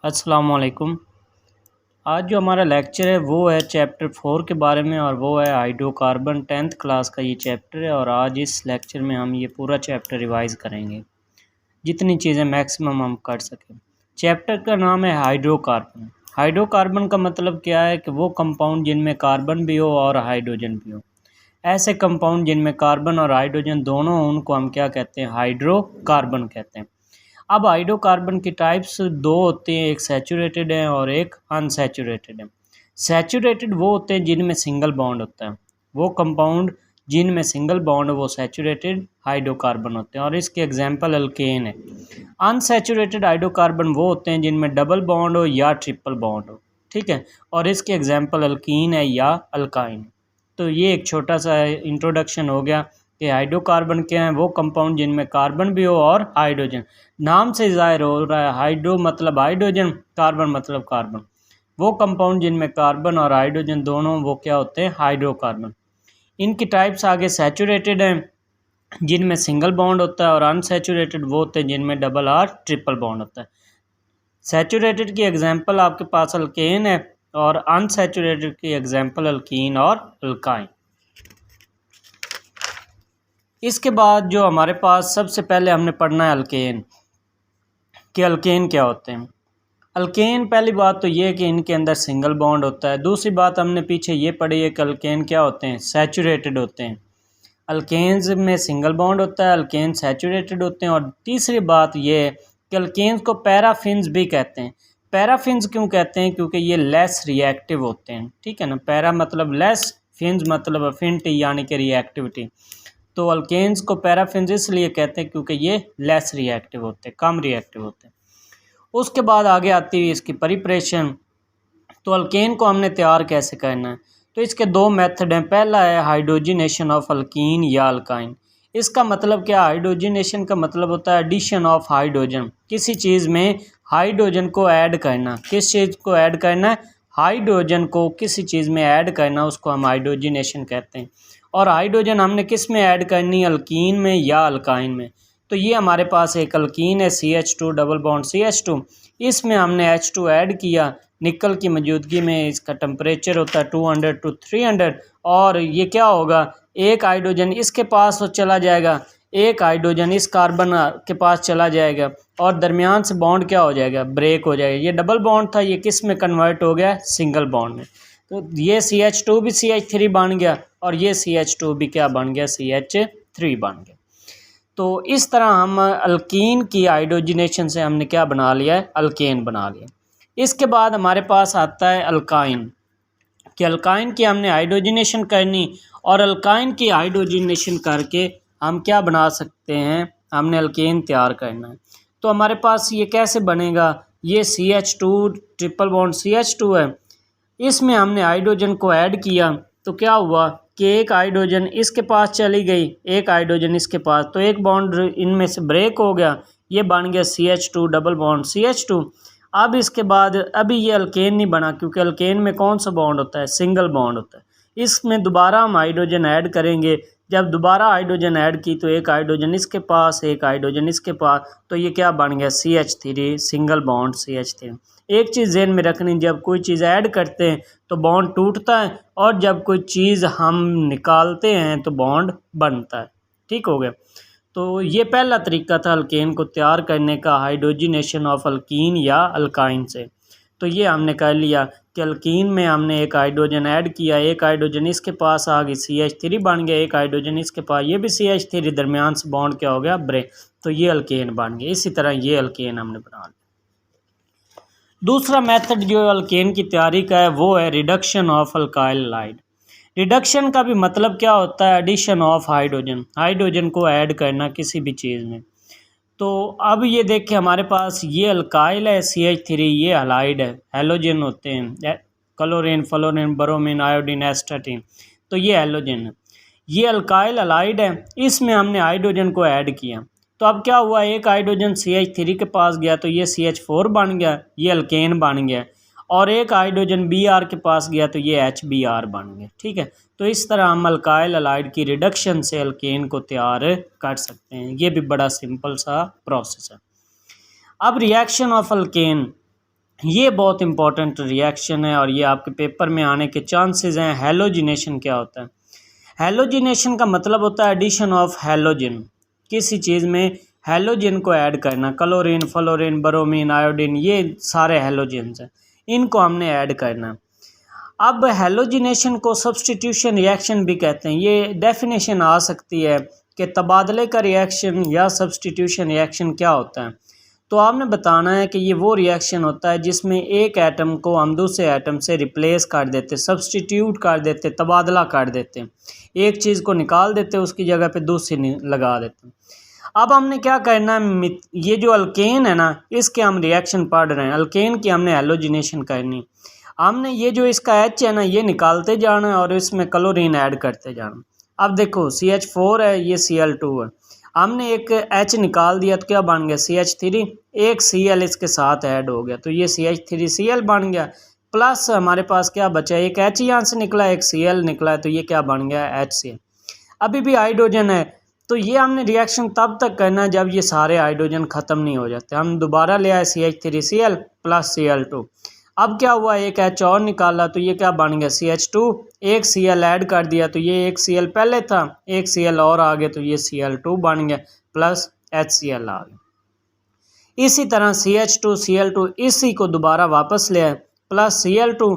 अस्सलाम वालेकुम। आज जो हमारा लेक्चर है वो है चैप्टर 4 के बारे में और वो है हाइड्रोकार्बन 10th क्लास का ये चैप्टर है और आज इस लेक्चर में हम ये पूरा चैप्टर रिवाइज़ करेंगे जितनी चीज़ें मैक्सिमम हम कर सकें। चैप्टर का नाम है हाइड्रोकार्बन। हाइड्रोकार्बन का मतलब क्या है कि वो कंपाउंड जिनमें कार्बन भी हो और हाइड्रोजन भी हो। ऐसे कंपाउंड जिनमें कार्बन और हाइड्रोजन दोनों हो उनको हम क्या कहते हैं, हाइड्रोकार्बन कहते हैं। अब हाइड्रोकार्बन की टाइप्स दो होती हैं, एक सैचुरेटेड है और एक अनसैचुरेटेड है। सैचुरेटेड वो होते हैं जिनमें सिंगल बॉन्ड होता है, वो कंपाउंड जिनमें सिंगल बॉन्ड वो सैचुरेटेड हाइड्रोकार्बन होते हैं और इसके एग्जांपल अल्केन है। अनसैचुरेटेड हाइड्रोकार्बन वो होते हैं जिनमें डबल बॉन्ड हो या ट्रिपल बॉन्ड हो, ठीक है, और इसके एग्जांपल अल्कीन है या अल्काइन। तो ये एक छोटा सा इंट्रोडक्शन हो गया कि हाइड्रोकार्बन क्या है, वो कंपाउंड जिनमें कार्बन भी हो और हाइड्रोजन। नाम से ज़ाहिर हो रहा है, हाइड्रो मतलब हाइड्रोजन, कार्बन मतलब कार्बन। वो कंपाउंड जिनमें कार्बन और हाइड्रोजन दोनों वो क्या होते हैं, हाइड्रोकार्बन। इनकी टाइप्स आगे सैचुरेटेड हैं जिनमें सिंगल बॉन्ड होता है और अनसैचुरेटेड वो होते हैं जिनमें डबल और ट्रिपल बॉन्ड होता है। सैचुरेटेड की एग्जांपल आपके पास अल्केन है और अनसैचुरेटेड की एग्जांपल अल्कीन और अल्काइन। इसके बाद जो हमारे पास सबसे पहले हमने पढ़ना है अल्केन, कि अल्केन क्या होते हैं। अल्केन पहली बात तो ये है कि इनके अंदर सिंगल बॉन्ड होता है। दूसरी बात हमने पीछे ये पढ़ी है कि अल्केन क्या होते हैं, सैचुरेटेड होते हैं। अल्केन्स में सिंगल बॉन्ड होता है, अल्केन सैचुरेटेड होते हैं। और तीसरी बात ये है कि अल्केन्स को पैराफिन्स भी कहते हैं। पैराफिन्स क्यों कहते हैं, क्योंकि ये लेस रिएक्टिव होते हैं, ठीक है ना। पैरा मतलब लेस, फिन्स मतलब अफिनिटी यानी कि रिएक्टिविटी। तो अल्केन्स को पैराफिन्स इसलिए कहते हैं क्योंकि ये लेस रिएक्टिव होते हैं, कम रिएक्टिव होते हैं। उसके बाद आगे आती है इसकी प्रिपरेशन। तो अल्केन को हमने तैयार कैसे करना है, तो इसके दो मेथड हैं। पहला है हाइड्रोजिनेशन ऑफ अल्कीन या अल्काइन। इसका मतलब क्या, हाइड्रोजिनेशन का मतलब होता है एडिशन ऑफ हाइड्रोजन, किसी चीज़ में हाइड्रोजन को ऐड करना। किस चीज़ को ऐड करना है, हाइड्रोजन को किसी चीज़ में ऐड करना, उसको हम हाइड्रोजिनेशन कहते हैं। और हाइड्रोजन हमने किस में ऐड करनी, अल्कीन में या अल्काइन में। तो ये हमारे पास एक अल्कीन है CH2 डबल बॉन्ड CH2, इसमें हमने H2 ऐड किया निकल की मौजूदगी में। इसका टेम्परेचर होता है 200 to 300 और ये क्या होगा, एक हाइड्रोजन इसके पास तो चला जाएगा, एक हाइड्रोजन इस कार्बन के पास चला जाएगा और दरमियान से बॉन्ड क्या हो जाएगा, ब्रेक हो जाएगा। ये डबल बॉन्ड था, ये किस में कन्वर्ट हो गया, सिंगल बॉन्ड में। तो ये CH2 भी CH3 बन गया और ये CH2 भी क्या बन गया, CH3 बन गया। तो इस तरह हम अल्कीन की हाइड्रोजिनेशन से हमने क्या बना लिया है, अल्केन बना लिया। इसके बाद हमारे पास आता है अल्काइन, कि अल्काइन की हमने हाइड्रोजिनेशन करनी और अल्काइन की हाइड्रोजिनेशन करके हम क्या बना सकते हैं, हमने अल्केन तैयार करना है। तो हमारे पास ये कैसे बनेगा, ये CH2 ट्रिपल बॉन्ड CH2 है, इसमें हमने हाइड्रोजन को ऐड किया तो क्या हुआ कि एक हाइड्रोजन इसके पास चली गई, एक हाइड्रोजन इसके पास, तो एक बॉन्ड इनमें से ब्रेक हो गया, ये बन गया CH2 डबल बॉन्ड CH2। अब इसके बाद अभी ये अल्केन नहीं बना क्योंकि अल्केन में कौन सा बॉन्ड होता है, सिंगल बॉन्ड होता है। इसमें दोबारा हम हाइड्रोजन ऐड करेंगे। जब दोबारा हाइड्रोजन ऐड की तो एक हाइड्रोजन इसके पास, एक हाइड्रोजन इसके पास, तो ये क्या बन गया, CH3 सिंगल बॉन्ड CH3। एक चीज़ ज़हन में रखनी, जब कोई चीज़ ऐड करते हैं तो बॉन्ड टूटता है और जब कोई चीज़ हम निकालते हैं तो बॉन्ड बनता है, ठीक हो गया। तो ये पहला तरीका था अल्केन को तैयार करने का, हाइड्रोजिनेशन ऑफ अल्कीन या अल्काइन से। तो ये हमने कर लिया कि अल्कीन में हमने एक हाइड्रोजन ऐड किया, एक हाइड्रोजन इसके पास आ गई, CH3 बन गया, एक हाइड्रोजन इसके पास, ये भी CH3, दरमियान से बॉन्ड क्या हो गया, ब्रेक, तो ये अल्केन बन गया। इसी तरह ये अल्केन हमने बना लिया। दूसरा मेथड जो अल्केन की तैयारी का है वो है reduction of alkyl halide. Reduction का भी मतलब क्या होता है, एडिशन ऑफ हाइड्रोजन, हाइड्रोजन को ऐड करना किसी भी चीज़ में। तो अब ये देखें हमारे पास ये अल्काइल है CH3, ये हैलाइड है, हैलोजन होते हैं, chlorine fluorine bromine iodine astatine, तो ये हैलोजन है। ये अल्काइल हैलाइड है, इसमें हमने हाइड्रोजन को ऐड किया तो अब क्या हुआ, एक हाइड्रोजन CH3 के पास गया तो ये CH4 बन गया, ये अल्केन बन गया, और एक हाइड्रोजन Br के पास गया तो ये HBr बन गया, ठीक है। तो इस तरह हम अल्काइल हैलाइड की रिडक्शन से अल्केन को तैयार कर सकते हैं। ये भी बड़ा सिंपल सा प्रोसेस है। अब रिएक्शन ऑफ अल्केन, ये बहुत इंपॉर्टेंट रिएक्शन है और ये आपके पेपर में आने के चांसेस हैं। हेलोजिनेशन क्या होता है? हेलोजिनेशन का मतलब होता है एडिशन ऑफ हेलोजन, किसी चीज़ में हेलोजन को ऐड करना। क्लोरीन, फ्लोरीन, ब्रोमीन, आयोडीन, ये सारे हेलोजन्स हैं, इनको हमने ऐड करना। अब हेलोजिनेशन को सब्स्टिट्यूशन रिएक्शन भी कहते हैं। ये डेफिनेशन आ सकती है कि तबादले का रिएक्शन या सब्स्टिट्यूशन रिएक्शन क्या होता है। तो आपने बताना है कि ये वो रिएक्शन होता है जिसमें एक एटम को हम दूसरे एटम से रिप्लेस कर देते, सब्स्टिट्यूट कर देते, तबादला कर देते, एक चीज़ को निकाल देते, उसकी जगह पे दूसरी लगा देते। अब हमने क्या करना है, ये जो अल्केन है ना, इसके हम रिएक्शन पढ़ रहे हैं। अल्केन की हमने हेलोजिनेशन करनी। हमने ये जो इसका एच है ना, ये निकालते जाना है और इसमें क्लोरीन ऐड करते जाना। अब देखो CH4 है, ये Cl2 है। हमने एक H निकाल दिया तो क्या बन गया? CH3। एक Cl इसके साथ ऐड हो गया तो ये CH3Cl बन गया। प्लस हमारे पास क्या बचा? एक H यहाँ से निकला, एक Cl निकला है, तो ये क्या बन गया? HCl। अभी भी हाइड्रोजन है, तो ये हमने रिएक्शन तब तक करना है जब ये सारे हाइड्रोजन ख़त्म नहीं हो जाते। हम दोबारा ले आए CH3Cl प्लस Cl2। अब क्या हुआ? एक H और निकाला तो ये क्या बन गया? CH2। एक Cl ऐड कर दिया तो ये एक Cl पहले था, एक Cl और आ गया तो ये Cl2 बन गया प्लस HCl आ गया। इसी तरह CH2 Cl2 इसी को दोबारा वापस ले आए प्लस Cl2।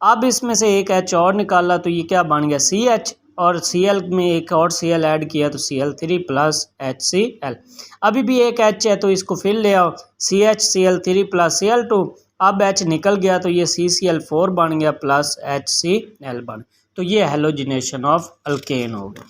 अब इसमें से एक H और निकाला तो ये क्या बन गया? CH, और Cl में एक और Cl ऐड किया तो Cl3 प्लस HCl। अभी भी एक H है तो इसको फिर ले आओ, CH प्लस Cl2। अब H निकल गया तो ये CCl4 बन गया प्लस HCl बन। तो ये हेलोजिनेशन ऑफ अल्केन हो गया।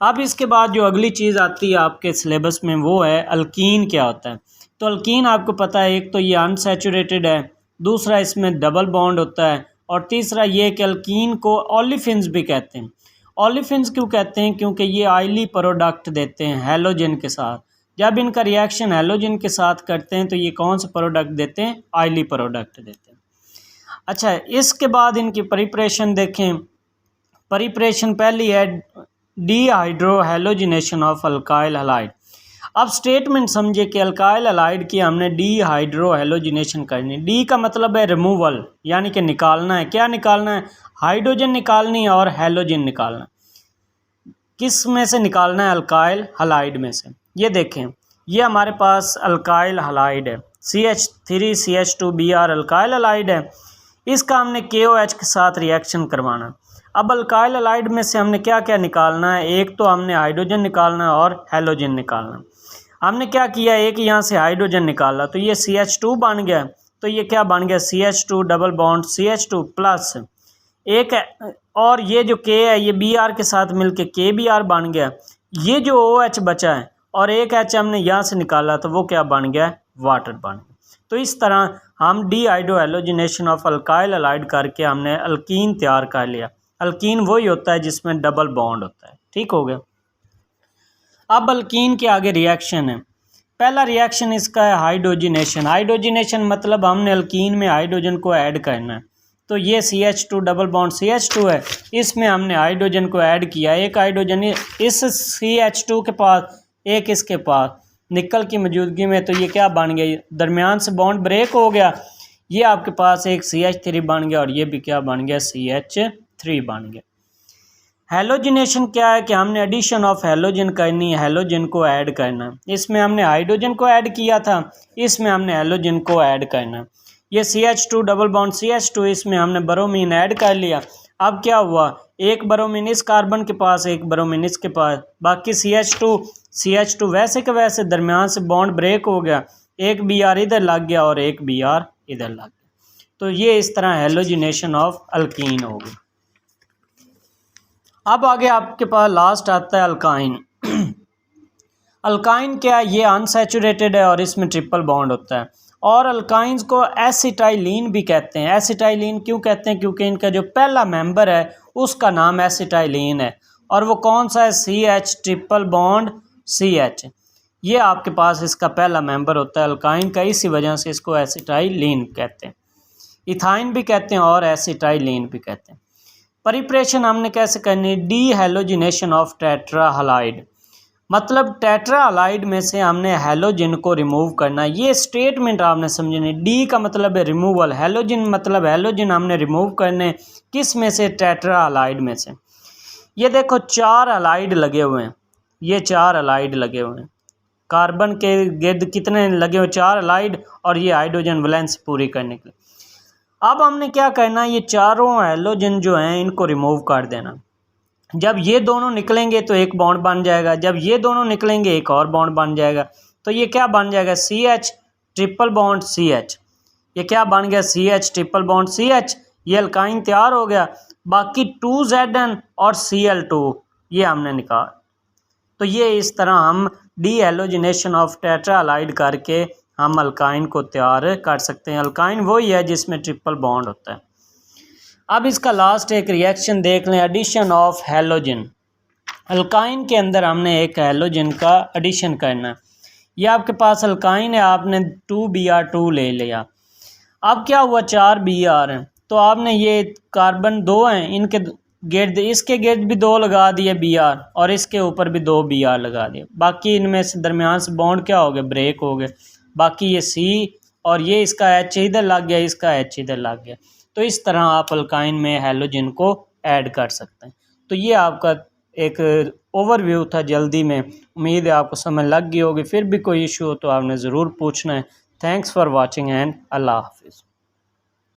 अब इसके बाद जो अगली चीज़ आती है आपके सिलेबस में वो है अल्कीन क्या होता है। तो अल्कीन आपको पता है, एक तो ये अनसैचुरेटेड है, दूसरा इसमें डबल बॉन्ड होता है, और तीसरा ये कि अल्कीन को ओलिफिन्स भी कहते हैं। ओलिफिन्स क्यों कहते हैं? क्योंकि ये ऑयली प्रोडक्ट देते हैं हेलोजन के साथ। जब इनका रिएक्शन हेलोजन के साथ करते हैं तो ये कौन से प्रोडक्ट देते हैं? ऑयली प्रोडक्ट देते हैं। अच्छा, इसके बाद इनकी प्रिपरेशन देखें। प्रिपरेशन पहली है dehydro halogenation of alkyl halide. अब स्टेटमेंट समझे कि अल्काइल हैलाइड की हमने डीहाइड्रो हेलोजिनेशन करनी। डी का मतलब है रिमूवल, यानी कि निकालना है। क्या निकालना है? हाइड्रोजन निकालनी है और हेलोजन निकालना। किस में से निकालना है? अल्काइल हैलाइड में से। ये देखें, ये हमारे पास अल्काइल हैलाइड है, CH3CH2Br अल्काइल हैलाइड है। इसका हमने KOH के साथ रिएक्शन करवाना। अब अल्काइल हैलाइड में से हमने क्या क्या निकालना है? एक तो हमने हाइड्रोजन निकालना है और हेलोजन निकालना। हमने क्या किया? एक यहाँ से हाइड्रोजन निकाला तो ये CH2 बन गया, तो ये क्या बन गया? CH2 double bond CH2 plus एक, और ये जो K है ये Br के साथ मिलके KBr बन गया। ये जो OH बचा है और एक H हमने यहाँ से निकाला तो वो क्या बन गया? वाटर बन गया। तो इस तरह हम dehydro halogenation of alkyl halide करके हमने अल्कीन तैयार कर लिया। अल्कीन वही होता है जिसमें डबल बॉन्ड होता है। ठीक हो गया। अब अल्कीन के आगे रिएक्शन है। पहला रिएक्शन इसका है हाइड्रोजिनेशन। हाइड्रोजिनेशन मतलब हमने अल्कीन में हाइड्रोजन को ऐड करना है। तो ये CH2 डबल बॉन्ड CH2 है, इसमें हमने हाइड्रोजन को ऐड किया। एक हाइड्रोजन इस CH2 के पास, एक इसके पास, निकल की मौजूदगी में, तो ये क्या बन गया? दरमियान से बॉन्ड ब्रेक हो गया। ये आपके पास एक CH3 बन गया और ये भी क्या बन गया? CH3 बन गया। हेलोजिनेशन क्या है कि हमने एडिशन ऑफ हेलोजन करनी है, हेलोजन को ऐड करना। इसमें हमने हाइड्रोजन को ऐड किया था, इसमें हमने हेलोजन को ऐड करना। ये CH2 डबल बॉन्ड CH2, इसमें हमने ब्रोमीन ऐड कर लिया। अब क्या हुआ? एक ब्रोमीन इस कार्बन के पास, एक ब्रोमीन इसके पास, बाकी CH2 वैसे के वैसे दरमियान से बॉन्ड ब्रेक हो गया। एक Br इधर लग गया और एक Br इधर लग गया। तो ये इस तरह हेलोजिनेशन ऑफ अल्कीन हो गई। अब आगे आपके पास लास्ट आता है अल्काइन। अल्काइन क्या है? ये अनसैचुरेटेड है और इसमें ट्रिपल बॉन्ड होता है। और अल्काइंस को एसिटाइलिन भी कहते हैं। एसिटाइलिन क्यों कहते हैं? क्योंकि इनका जो पहला मेंबर है उसका नाम एसिटाइलिन है, और वो कौन सा है? CH triple bond CH। ये आपके पास इसका पहला मेंबर होता है अल्काइन का, इसी वजह से इसको एसिटाइलिन कहते हैं। इथाइन भी कहते हैं और एसिटाइलिन भी कहते हैं। प्रिपरेशन हमने कैसे करनी? D halogenation of tetra halide, मतलब टेट्रा हलाइड में से हमने हैलोजन को रिमूव करना है। ये स्टेटमेंट आपने समझनी। डी का मतलब है रिमूवल, हैलोजन मतलब हैलोजन हमने रिमूव करने, किस में से? टेट्रा हलाइड में से। ये देखो 4 हलाइड लगे हुए हैं, ये 4 हलाइड लगे हुए हैं, कार्बन के गिर्द कितने लगे हुए? 4 हलाइड, और ये हाइड्रोजन वैलेंस पूरी करने के लिए। अब हमने क्या करना है, ये चारों हैलोजन जो हैं इनको रिमूव कर देना। जब ये दोनों निकलेंगे तो एक बॉन्ड बन जाएगा, जब ये दोनों निकलेंगे एक और बॉन्ड बन जाएगा। तो ये क्या बन जाएगा? CH triple bond CH। ये क्या बन गया? CH triple bond CH। ये अल्काइन तैयार हो गया। बाकी 2Zn और Cl2 ये हमने निकाल। तो ये इस तरह हम D halogenation of tetra halide करके हम अल्काइन को तैयार कर सकते हैं। अल्काइन वही है जिसमें ट्रिपल बॉन्ड होता है। अब इसका लास्ट एक रिएक्शन देख लें, एडिशन ऑफ हैलोजन। अल्काइन के अंदर हमने एक हैलोजन का एडिशन करना है। ये आपके पास अल्काइन है, आपने 2Br2 ले लिया। अब क्या हुआ? 4 Br हैं, तो आपने ये कार्बन 2 हैं, इनके गिर्द, इसके गिर्द भी 2 लगा दिए Br, और इसके ऊपर भी 2 Br लगा दिए। बाकी इनमें से दरमियान से बॉन्ड क्या हो गए? ब्रेक हो गए। बाकी ये C और ये इसका H इधर लग गया, इसका H इधर लग गया। तो इस तरह आप अल्काइन में हैलोजन को ऐड कर सकते हैं। तो ये आपका एक ओवरव्यू था जल्दी में। उम्मीद है आपको समझ लग गई होगी। फिर भी कोई इशू हो तो आपने ज़रूर पूछना है। थैंक्स फॉर वॉचिंग एंड अल्लाह हाफिज़।